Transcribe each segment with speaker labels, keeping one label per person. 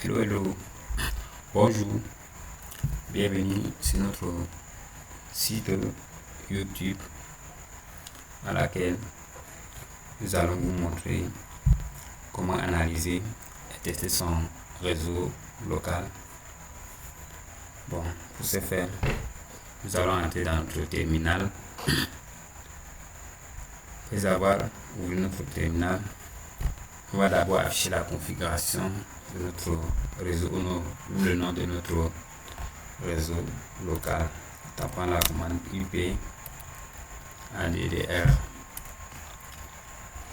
Speaker 1: Hello, hello, bonjour, bienvenue sur notre site YouTube à laquelle nous allons vous montrer comment analyser et tester son réseau local. Bon, pour ce faire, nous allons entrer dans notre terminal. Après avoir ouvert notre terminal, on va d'abord afficher la configuration de notre réseau ou le nom de notre réseau local, tapant la commande IP ADDR.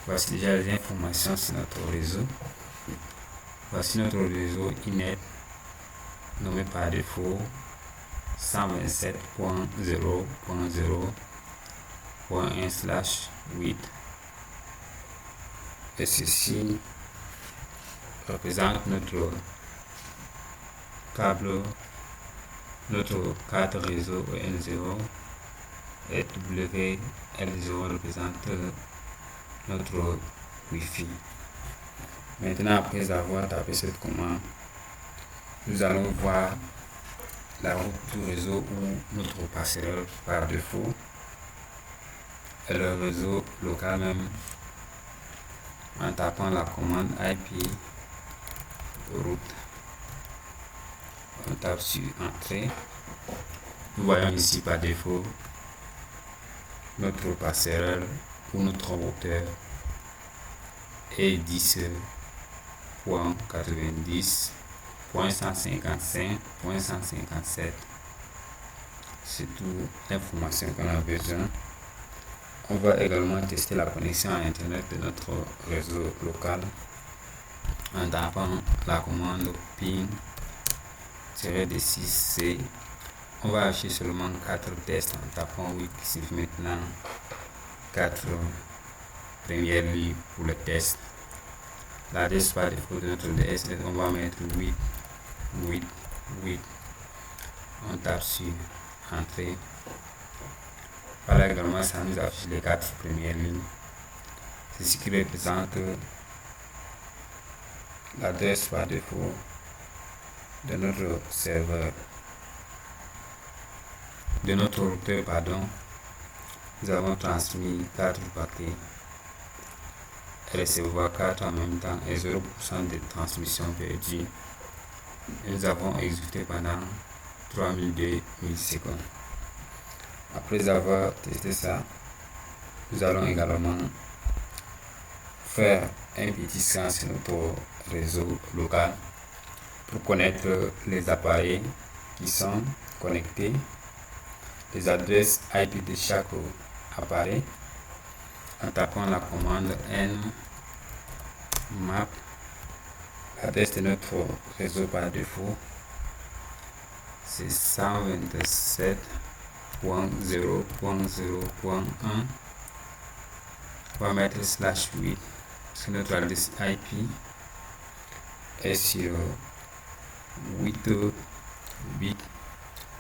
Speaker 1: Voici déjà les informations sur notre réseau. Voici notre réseau INET nommé par défaut 127.0.0.1/8. Et ceci représente notre câble, notre carte réseau N0 et WL0 représente notre Wi-Fi. Maintenant, après avoir tapé cette commande, nous allons voir la route du réseau ou notre passerelle par défaut et le réseau local même en tapant la commande IP route. On tape sur entrée. Nous voyons ici par défaut notre passerelle ou notre routeur est 10.90.155.157. C'est toute l'information qu'on a besoin. On va également tester la connexion à internet de notre réseau local en tapant la commande ping-d6c. On va afficher seulement 4 tests en tapant oui qui signifie maintenant 4 premières lignes pour le test. L'adresse par défaut de notre DSL, on va mettre 8. On tape sur entrée. Voilà, également ça nous affiche les 4 premières lignes. C'est ce qui représente l'adresse par défaut de notre serveur, de notre routeur, pardon. Nous avons transmis 4 paquets et recevoir 4 en même temps et 0% de transmission perdue. Et nous avons exécuté pendant 3002 millisecondes. Après avoir testé ça, nous allons également faire un petit scan sur notre réseau local pour connaître les appareils qui sont connectés, les adresses IP de chaque appareil en tapant la commande nmap. L'adresse de notre réseau par défaut c'est 127.0.0.1. On va mettre /8 sur notre adresse IP et sur 8 bits.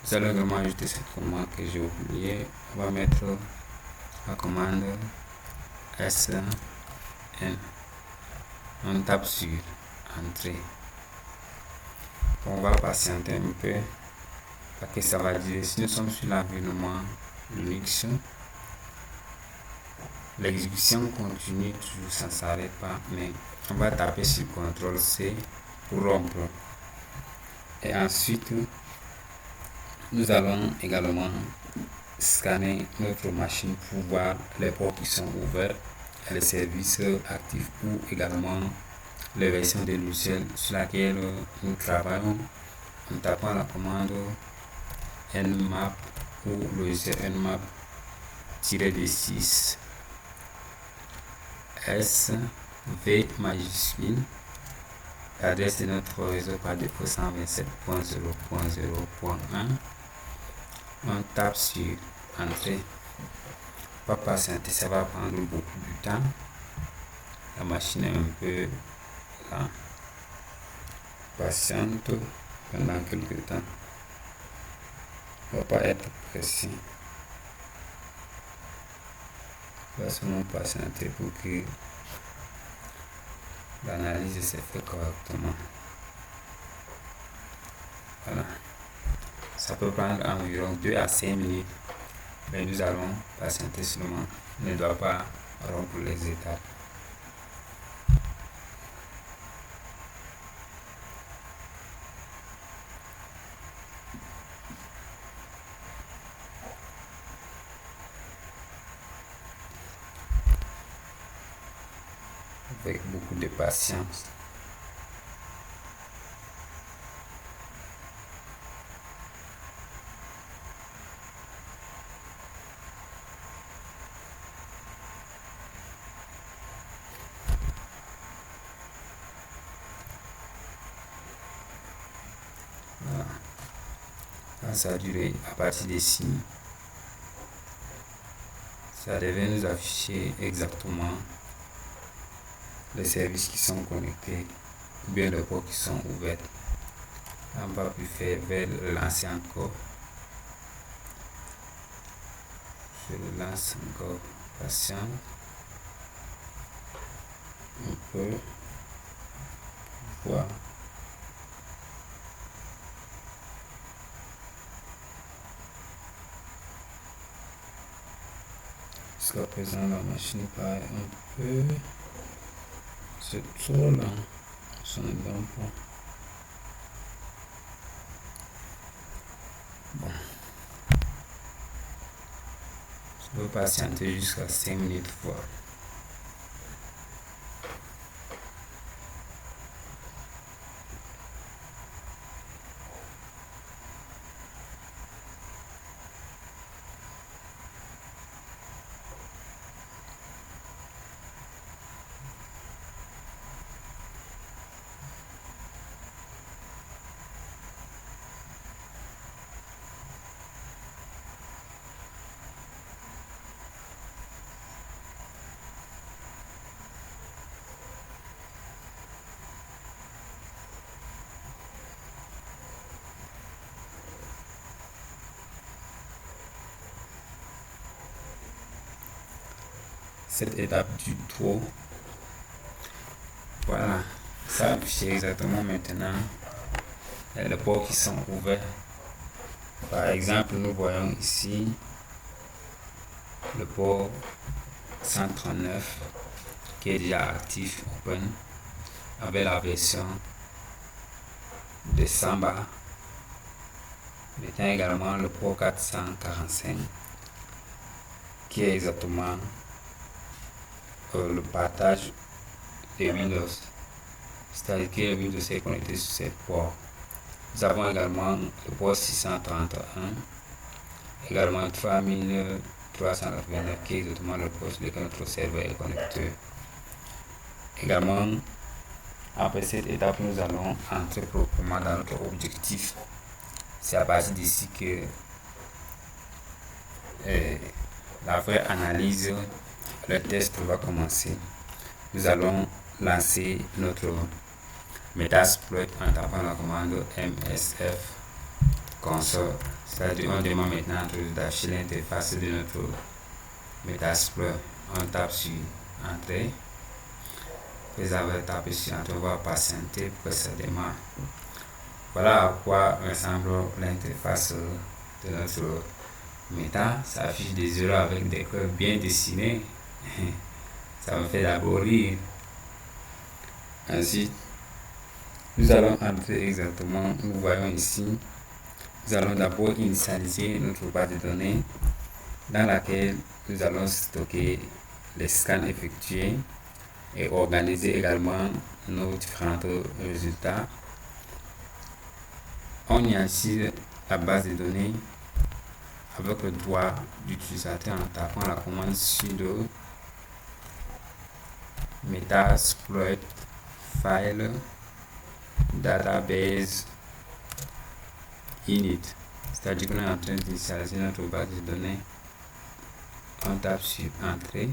Speaker 1: Nous allons également ajouter cette commande que j'ai oublié. On va mettre la commande SN. On tape sur entrée. On va patienter un peu parce que ça va dire si nous sommes sur l'environnement Linux, l'exécution continue toujours, ça ne s'arrête pas, mais on va taper sur CTRL-C pour rompre. Et ensuite, nous allons également scanner notre machine pour voir les ports qui sont ouverts et les services actifs ou également les versions de logiciels sur laquelle nous travaillons en tapant la commande nmap ou logiciel nmap-d6 SV majuscule. L'adresse de notre réseau par défaut 127.0.0.1. On tape sur entrée. Pas patienter, ça va prendre beaucoup de temps. La machine est un peu là. Patiente pendant quelques temps. On ne va pas être pressé. On va seulement patienter pour que l'analyse se fait correctement. Voilà. Ça peut prendre environ 2 à 5 minutes, mais nous allons patienter seulement. On ne doit pas rompre les étapes. Avec beaucoup de patience. Voilà. Quand ça a duré, à partir d'ici, ça devait nous afficher exactement les services qui sont connectés ou bien les ports qui sont ouverts. On va plus faire vers le lancer encore. Je le lance encore patient. On peut voir. Jusqu'à présent, la machine paraît un peu. C'est trop lent. Ça ne donne pas. Bon. Je peux patienter jusqu'à 5 minutes voir. Cette étape du trop. Voilà, ça affiche exactement maintenant les ports qui sont ouverts. Par exemple, nous voyons ici le port 139 qui est déjà actif open avec la version de Samba. Maintenant également le port 445 qui est exactement le partage de Windows, c'est-à-dire que Windows est connecté sur cette port. Nous avons également le port 631, également 3389 qui est exactement le port sur lequel notre serveur est connecté. Également, après cette étape, nous allons entrer proprement dans notre objectif. C'est à partir d'ici que la vraie analyse, le test va commencer. Nous allons lancer notre Metasploit en tapant la commande msf console. C'est-à-dire on demande maintenant d'afficher l'interface de notre Metasploit. On tape sur Entrée. Après avoir tapé sur Entrée, on va patienter pour que ça démarre. Voilà à quoi ressemble l'interface de notre Meta. Ça affiche des zéros avec des cœurs bien dessinés. Ça me fait d'abord rire. Ensuite, nous allons entrer exactement, nous voyons ici, nous allons d'abord initialiser notre base de données dans laquelle nous allons stocker les scans effectués et organiser également nos différents résultats. On initialise la base de données avec le droit d'utilisateur en tapant la commande sudo metasploit file database init, c'est-à-dire qu'on est en train d'initialiser notre base de données. On tape sur Entrée.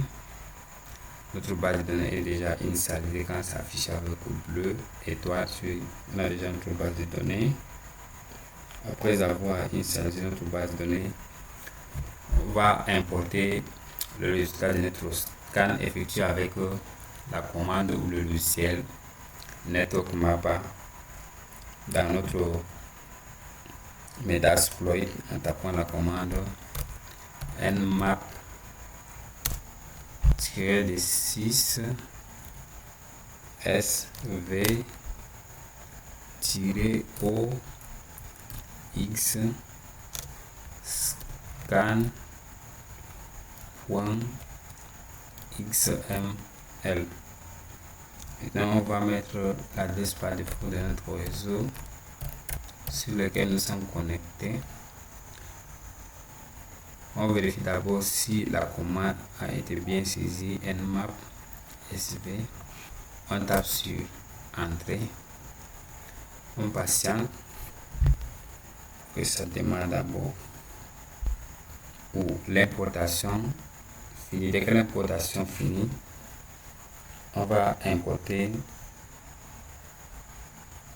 Speaker 1: Notre base de données est déjà initialisée quand ça affiche avec le bleu étoile. On a déjà notre base de données. Après avoir initialisé notre base de données, on va importer le résultat de notre scan effectué avec la commande ou le logiciel Network Mapper dans notre Metasploit en tapant la commande nmap -6 sv-o x scan.xml. Maintenant, on va mettre l'adresse par défaut de notre réseau sur lequel nous sommes connectés. On vérifie d'abord si la commande a été bien saisie, nmap sv. On tape sur entrée. On patiente que ça démarre d'abord. Ou l'importation finie. Dès que l'importation finit, on va importer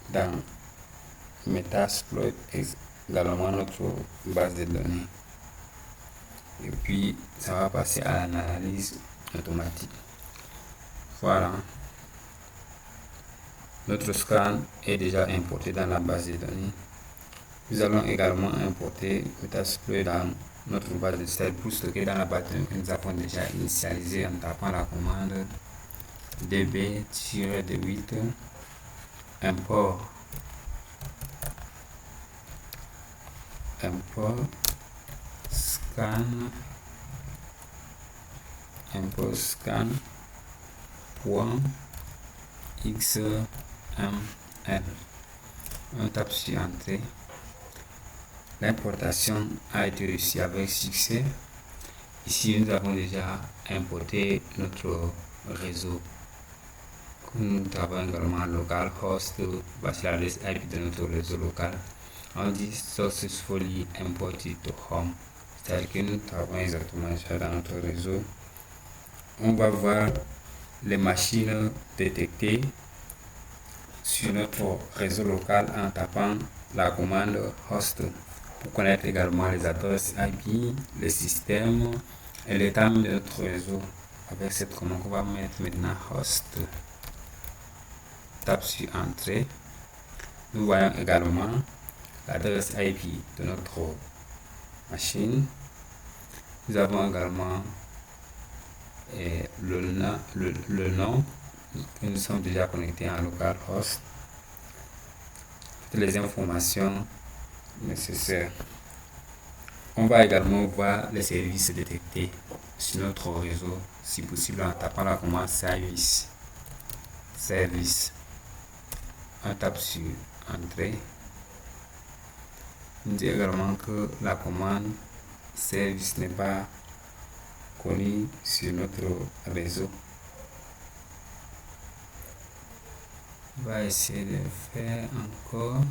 Speaker 1: dans Metasploit également notre base de données. Et puis ça va passer à l'analyse automatique. Voilà. Notre scan est déjà importé dans la base de données. Nous allons également importer Metasploit dans notre base de données pour stocker dans la base de données que nous avons déjà initialisée en tapant la commande db-d8 import scan.xml. On tape sur entrée. L'importation a été réussie avec succès. Ici, nous avons déjà importé notre réseau. Nous travaillons également localhost, voici l'adresse IP de notre réseau local. On dit successfully imported to home, c'est-à-dire que nous travaillons exactement dans notre réseau. On va voir les machines détectées sur notre réseau local en tapant la commande host pour connaître également les adresses IP, les systèmes et l'état de notre réseau. Avec cette commande, on va mettre maintenant host. Tape sur entrée. Nous voyons également l'adresse IP de notre machine. Nous avons également le nom que nous sommes déjà connectés en localhost. Toutes les informations nécessaires. On va également voir les services détectés sur notre réseau, si possible en tapant la commande service. On tape sur entrée. On dit également que la commande service n'est pas connue sur notre réseau. On va essayer de faire encore.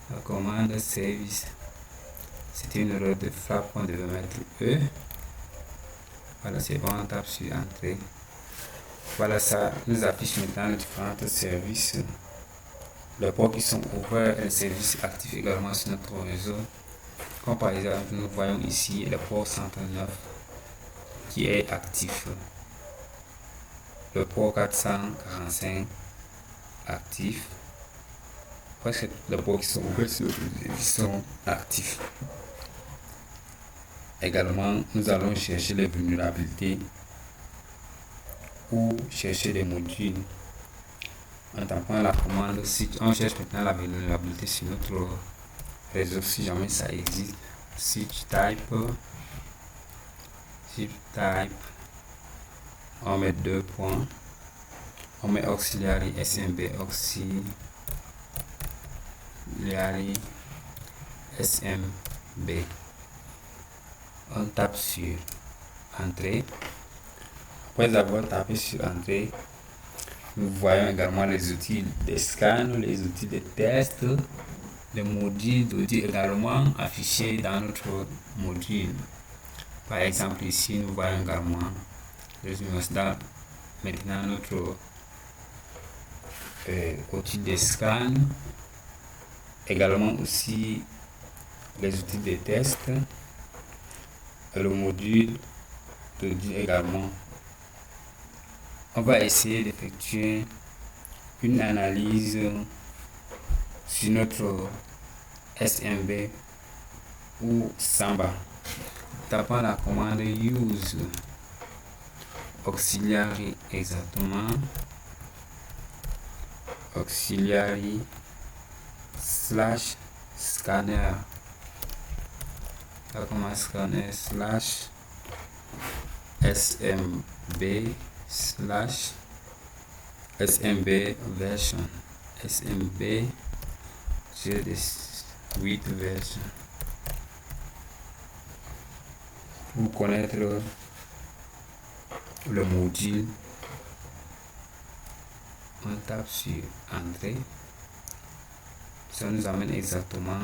Speaker 1: La commande service, c'est une erreur de frappe qu'on devait mettre E. Voilà, c'est bon, on tape sur entrée. Voilà, ça nous affiche maintenant les différents services. Les ports qui sont ouverts et les services actifs également sur notre réseau. Comme par exemple, nous voyons ici le port 139 qui est actif. Le port 445 actif. Presque les ports qui sont ouverts sont actifs. Également, nous allons chercher les vulnérabilités ou chercher des modules en tapant la commande. Si on cherche maintenant la vulnérabilité sur notre réseau, si jamais ça existe, switch type, on met 2 points, on met auxiliary smb, auxiliary smb. On tape sur entrée. Après avoir tapé sur entrée, nous voyons également les outils de scan, les outils de test, les modules d'audit également affichés dans notre module. Par exemple, ici, nous voyons également les universités. Maintenant, notre outil de scan, également aussi les outils de test, et le module d'audit également. On va essayer d'effectuer une analyse sur notre SMB ou Samba. Tapons la commande use auxiliary exactement, auxiliary / scanner. La commande scanner / SMB / SMB version. SMB j'ai des 8 versions. Pour connaître le module, on tape sur Entrée. Ça nous amène exactement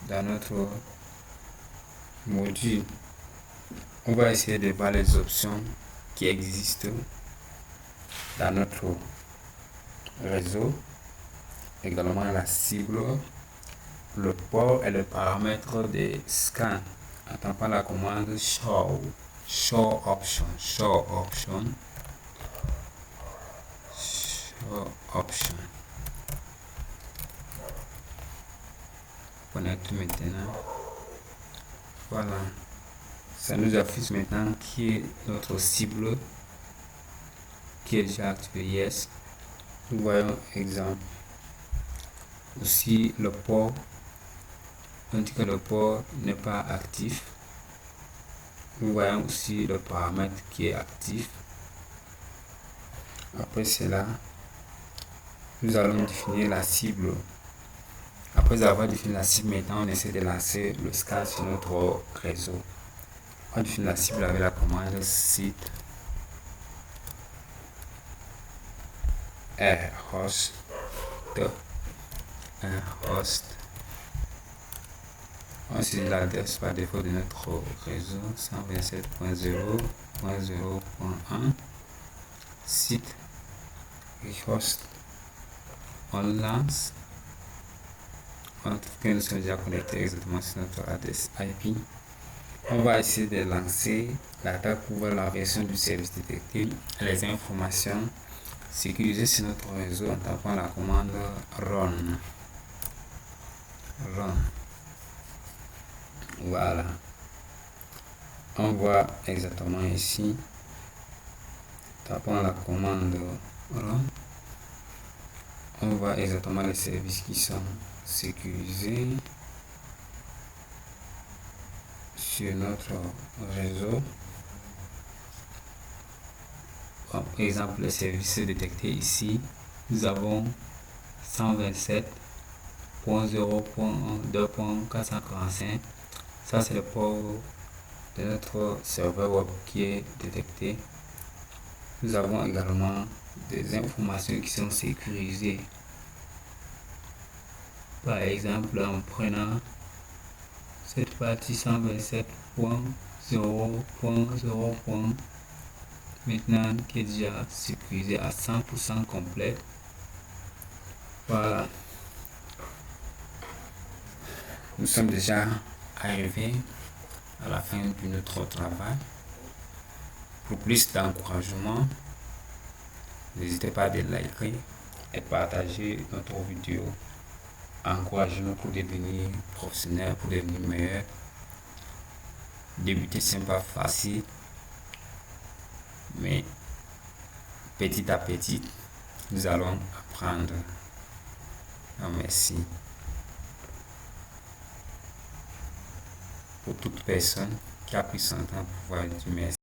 Speaker 1: dans notre module. On va essayer de voir les options qui existent dans notre réseau, également la cible, le port et le paramètre de scan. En tapant la commande show option. Connecte maintenant. Voilà, ça nous affiche maintenant qui est notre cible qui est déjà activé. Yes, nous voyons exemple. Aussi le port, on dit que le port n'est pas actif. Nous voyons aussi le paramètre qui est actif. Après cela, nous allons définir la cible. Après avoir défini la cible, maintenant on essaie de lancer le scan sur notre réseau. On définit la cible avec la commande site host. On saisit l'adresse par défaut de notre réseau 127.0.0.1 site host. On lance. On trouve que nous sommes déjà connectés exactement sur notre adresse IP. On va essayer de lancer l'attaque pour voir la version du service détecté et les informations sécurisées sur notre réseau en tapant la commande run. Voilà. On voit exactement ici. Tapons la commande run. On voit exactement les services qui sont sécurisés sur notre réseau. Par exemple, les services détectés ici, nous avons 127.0.2.445. Ça, c'est le port de notre serveur web qui est détecté. Nous avons également des informations qui sont sécurisées. Par exemple, en prenant cette partie 127.0.0. maintenant qui est déjà sécurisé à 100% complet. Voilà, nous sommes déjà arrivés à la fin de notre travail. Pour plus d'encouragement, n'hésitez pas à liker et partager notre vidéo. Encouragez-nous pour devenir professionnel, pour devenir meilleur. Débuter, c'est pas facile, mais petit à petit, nous allons apprendre. Merci. Pour toute personne qui a pris son temps pour voir du merci.